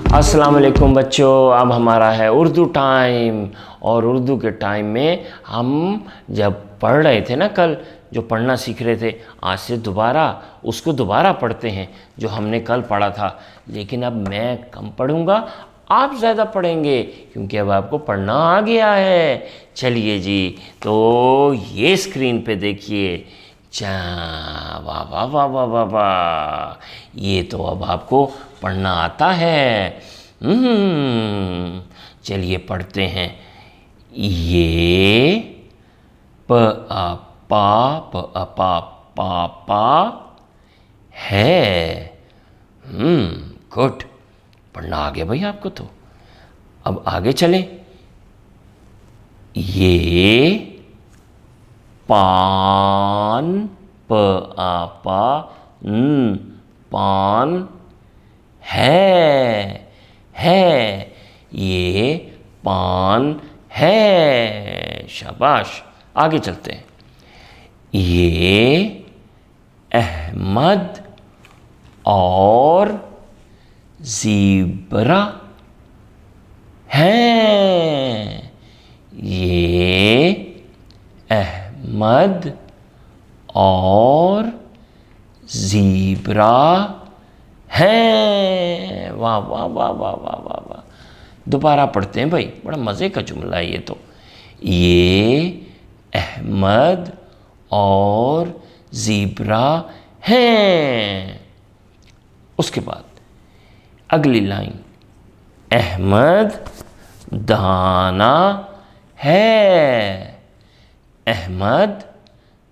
अस्सलाम वालेकुम बच्चों, अब हमारा है उर्दू टाइम। और उर्दू के टाइम में हम जब पढ़ रहे थे ना, कल जो पढ़ना सीख रहे थे, आज से दोबारा उसको दोबारा पढ़ते हैं जो हमने कल पढ़ा था। लेकिन अब मैं कम पढ़ूंगा, आप ज़्यादा पढ़ेंगे, क्योंकि अब आपको पढ़ना आ गया है। चलिए जी, तो ये स्क्रीन पे देखिए। वाह वाह वाह वाह वाह वाह, ये तो अब आपको पढ़ना आता है। चलिए पढ़ते हैं। ये प आ पा प आ पा पापा है। गुड, पढ़ना आ गया भाई आपको तो। अब आगे चलें। ये पान प आ पा पान है। ये पान है। शाबाश, आगे चलते हैं। ये अहमद और ज़ीब्रा हैं। ये अहमद और ज़ीब्रा हैं। वाह वाह वाह वाह वाह वाह वाह। दोबारा पढ़ते हैं भाई, बड़ा मज़े का जुमला है ये तो। ये अहमद और ज़ीब्रा हैं। उसके बाद अगली लाइन, अहमद दाना है। अहमद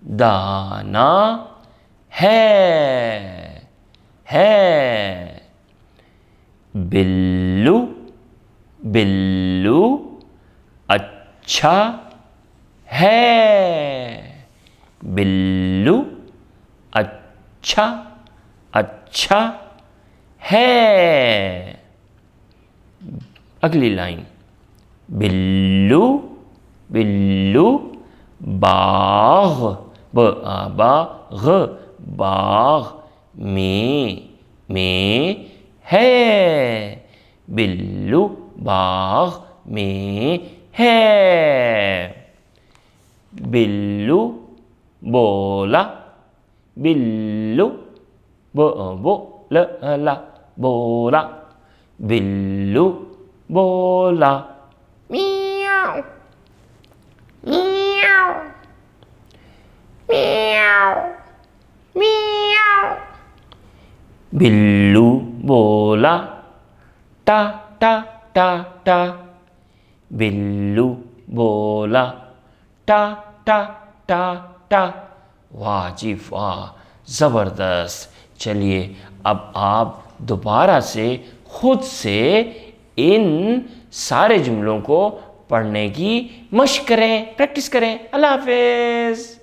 दाना है। बिल्लू बिल्लू अच्छा है। बिल्लू अच्छा अच्छा है। अगली लाइन, बिल्लू बिल्लू बाग बाग बाग में है। बिल्लू बाग में है। बिल्लू बोला बिल्लू बोला बोला। बिल्लू बोला म्याऊ म्याऊ म्याऊ म्याऊ। बिल्लू बोला टा टा टा टा। बिल्लू बोला टा टा टा टा। वाह जी वाह, ज़बरदस्त। चलिए अब आप दोबारा से खुद से इन सारे जुमलों को पढ़ने की मशक करें, प्रैक्टिस करें। अल्लाह हाफ़िज़।